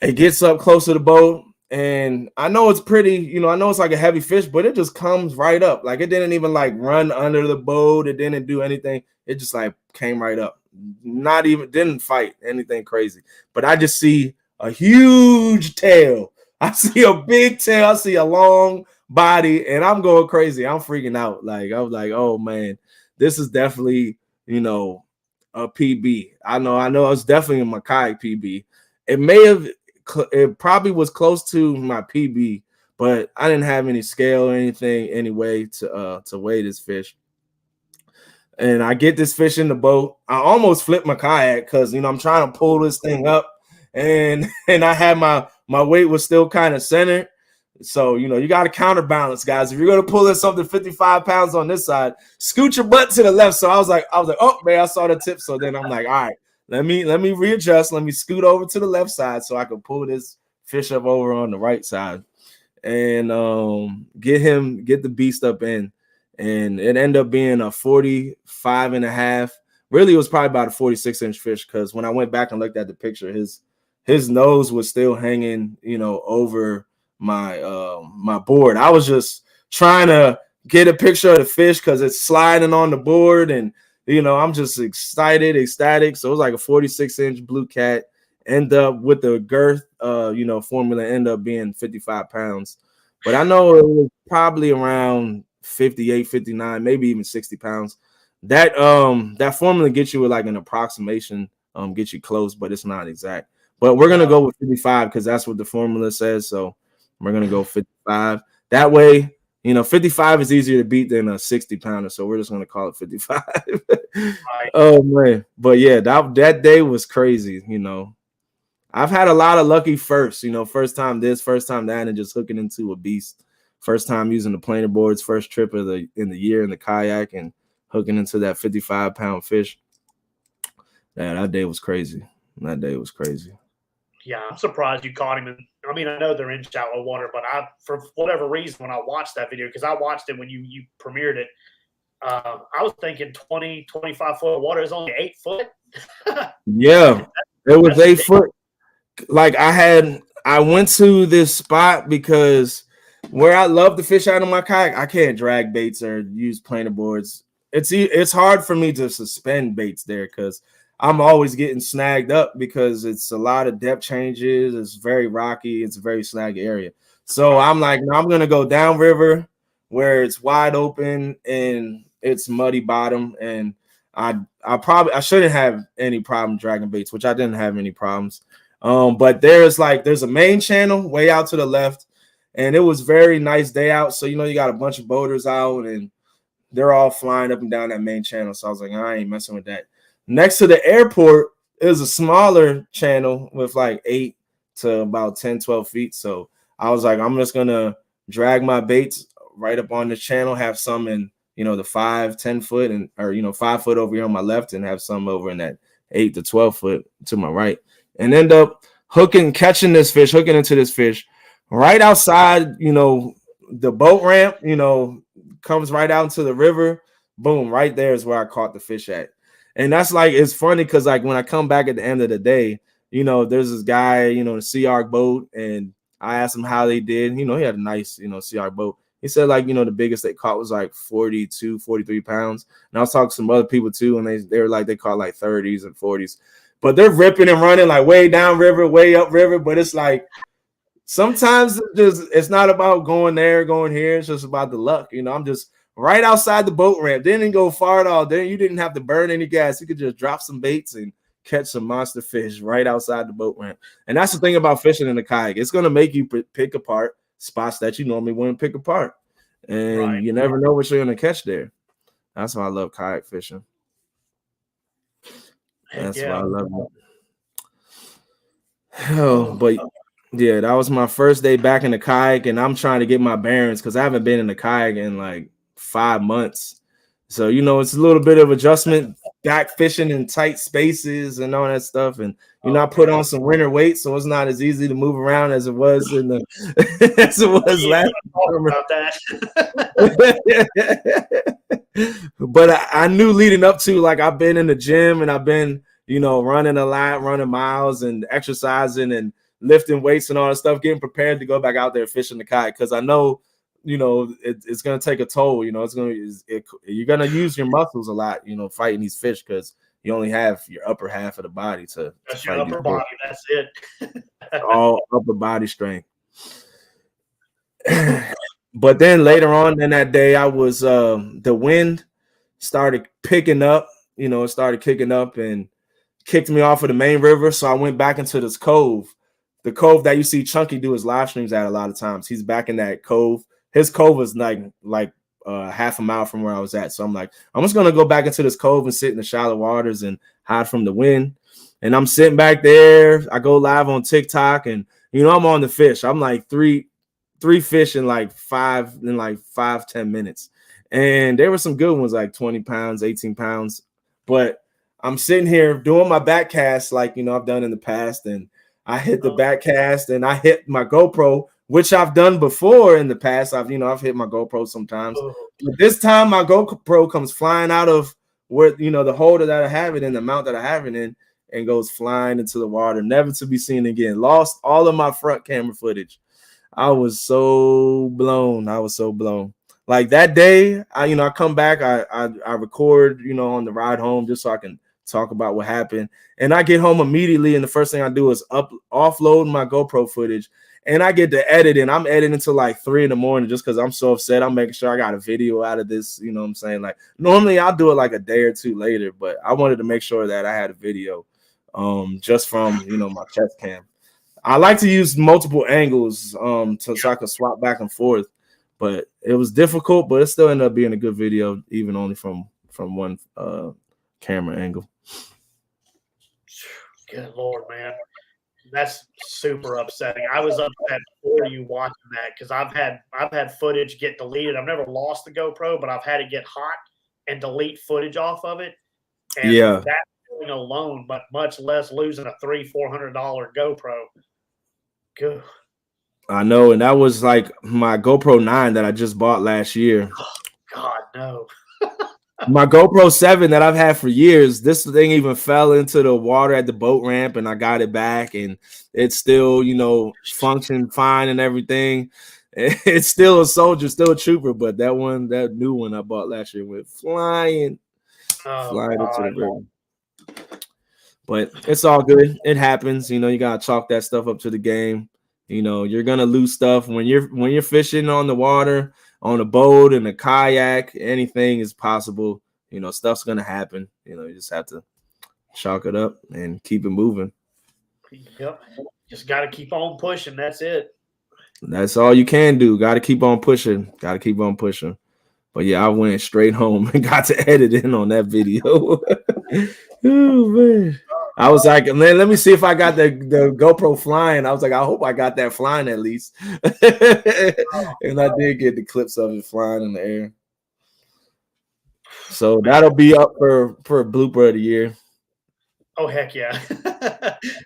It gets up close to the boat, and I know it's pretty, I know it's like a heavy fish, but it just comes right up. It didn't even run under the boat. It didn't do anything. It just came right up. Didn't fight anything crazy. But I just see a huge tail. I see a big tail. I see a long body, and I'm going crazy. I'm freaking out. I was like, oh man, this is definitely, a PB. I know it's definitely in my kayak PB. it probably was close to my PB, but I didn't have any scale or anything anyway to weigh this fish. And I get this fish in the boat. I almost flipped my kayak because I'm trying to pull this thing up, and I had my weight was still kind of centered. So you got to counterbalance, guys. If you're gonna pull in something 55 pounds on this side, scoot your butt to the left. So I was like, oh man, I saw the tip. So then I'm like, all right, let me readjust. Let me scoot over to the left side so I can pull this fish up over on the right side, and get the beast up in. And it ended up being a 45 and a half. Really, it was probably about a 46-inch fish, because when I went back and looked at the picture, his nose was still hanging, over my board. I was just trying to get a picture of the fish because it's sliding on the board, and I'm just ecstatic. So it was like a 46-inch blue cat. End up with the girth, formula end up being 55 pounds. But I know it was probably around 58, 59, maybe even 60 pounds. That formula gets you with like an approximation, get you close, but it's not exact. But we're gonna go with 55 because that's what the formula says. So we're gonna go 55. That way, 55 is easier to beat than a 60 pounder. So we're just gonna call it 55. Right. Oh man, but yeah, that day was crazy. I've had a lot of lucky firsts. First time this, first time that, and just hooking into a beast. First time using the planer boards, first trip in the year in the kayak, and hooking into that 55-pound fish. Yeah, that day was crazy. Yeah, I'm surprised you caught him. I know they're in shallow water, but for whatever reason, when I watched that video, because I watched it when you premiered it, I was thinking 20, 25 foot of water is only 8 foot. Yeah, it was 8 foot. Like I went to this spot because where I love to fish out of my kayak, I can't drag baits or use planer boards. It's hard for me to suspend baits there because I'm always getting snagged up because it's a lot of depth changes. It's very rocky. It's a very snaggy area. So I'm like, no, I'm gonna go downriver where it's wide open and it's muddy bottom, and I shouldn't have any problem dragging baits, which I didn't have any problems. But there's a main channel way out to the left. And it was very nice day out. So, you got a bunch of boaters out and they're all flying up and down that main channel. So I was like, I ain't messing with that. Next to the airport is a smaller channel with like 8 to about 10, 12 feet. So I was like, I'm just going to drag my baits right up on this channel, have some in, the 5, 10 foot or 5 foot over here on my left, and have some over in that 8 to 12 foot to my right, and end up hooking into this fish. Right outside, the boat ramp, comes right out into the river. Boom, right there is where I caught the fish at. And that's it's funny because when I come back at the end of the day, there's this guy, the Sea Arc boat, and I asked him how they did. He had a nice, Sea Arc boat. He said the biggest they caught was 42, 43 pounds. And I was talking to some other people too, and they were they caught 30s and 40s. But they're ripping and running way down river, way up river. But it's sometimes it's not about going there, going here. It's just about the luck. I'm just right outside the boat ramp. Didn't go far at all. Then you didn't have to burn any gas. You could just drop some baits and catch some monster fish right outside the boat ramp. And that's the thing about fishing in the kayak. It's going to make you pick apart spots that you normally wouldn't pick apart. And you never know what you're going to catch there. That's why I love kayak fishing. That's why I love it. Oh, but yeah, that was my first day back in the kayak, and I'm trying to get my bearings because I haven't been in the kayak in 5 months. So, it's a little bit of adjustment, back fishing in tight spaces and all that stuff. And, I put on some winter weight, so it's not as easy to move around as it was as it was last summer. But I knew leading up to, I've been in the gym and I've been, running a lot, running miles and exercising and lifting weights and all that stuff, getting prepared to go back out there fishing the kayak, because I know, it's going to take a toll. You're going to use your muscles a lot, fighting these fish, because you only have your upper half of the body to that's your upper body. That's it. All upper body strength. But then later on in that day, I was the wind started picking up. It started kicking up, and kicked me off of the main river, so I went back into this cove. The cove that you see Chunky do his live streams at a lot of times. He's back in that cove. His cove was like half a mile from where I was at. So I'm like, I'm just gonna go back into this cove and sit in the shallow waters and hide from the wind. And I'm sitting back there. I go live on TikTok, and I'm on the fish. I'm like three fish in like 5-10 minutes. And there were some good ones, like 20 pounds, 18 pounds. But I'm sitting here doing my back cast like I've done in the past, and I hit the back cast and I hit my GoPro, which I've done before in the past. I've hit my GoPro sometimes. But this time my GoPro comes flying out of where the holder that I have it in, the mount that I have it in, and goes flying into the water, never to be seen again. Lost all of my front camera footage. I was so blown. Like that day, I come back, I record, on the ride home just so I can talk about what happened. And I get home immediately, and the first thing I do is offload my GoPro footage, and I get to edit, and I'm editing until like 3 a.m. just because I'm so upset. I'm making sure I got a video out of this. You know what I'm saying? Like normally I'll do it like a day or two later, but I wanted to make sure that I had a video just from my chest cam. I like to use multiple angles so I can swap back and forth, but it was difficult, but it still ended up being a good video, even only from one camera angle. Good Lord, man. That's super upsetting. I was upset before you watching that because I've had footage get deleted. I've never lost the GoPro, but I've had it get hot and delete footage off of it. And that feeling alone, but much less losing a $300-400 GoPro. Good. I know, and that was like my GoPro 9 that I just bought last year. Oh, God, no. My GoPro 7 that I've had for years, this thing even fell into the water at the boat ramp, and I got it back, and it's still, functioned fine and everything. It's still a soldier, still a trooper, but that new one I bought last year went flying into the river. But it's all good. It happens. You gotta chalk that stuff up to the game. You're gonna lose stuff when you're fishing on the water, on a boat, in a kayak. Anything is possible. Stuff's gonna happen. You just have to chalk it up and keep it moving. Yep. Just gotta keep on pushing. That's it. That's all you can do. Got to keep on pushing. But yeah, I went straight home and got to edit in on that video. Oh man. I was like, man, let me see if I got the GoPro flying. I was like, I hope I got that flying at least. And I did get the clips of it flying in the air. So that'll be up for a blooper of the year. Oh, heck yeah.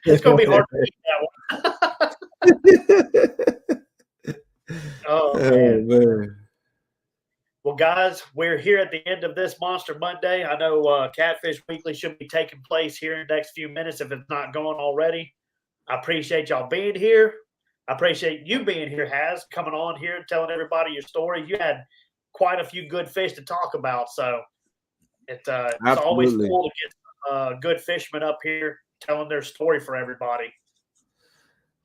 It's going to be hard to beat that one. Oh, man. Well, guys, we're here at the end of this Monster Monday. I know Catfish Weekly should be taking place here in the next few minutes if it's not going already. I appreciate y'all being here. I appreciate you being here, Haz, coming on here and telling everybody your story. You had quite a few good fish to talk about, so it's always cool to get good fishermen up here telling their story for everybody.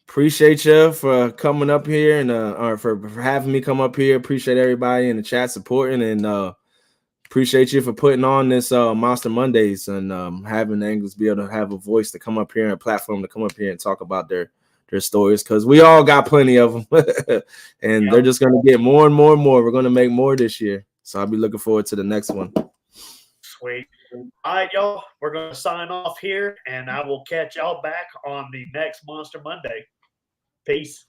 Appreciate you for coming up here and or for having me come up here. Appreciate everybody in the chat supporting, and appreciate you for putting on this Monster Mondays and having the anglers be able to have a voice to come up here and a platform to come up here and talk about their stories, because we all got plenty of them. And they're just going to get more and more and more. We're going to make more this year, so I'll be looking forward to the next one. Sweet. All right, y'all, we're going to sign off here, and I will catch y'all back on the next Monster Monday. Peace.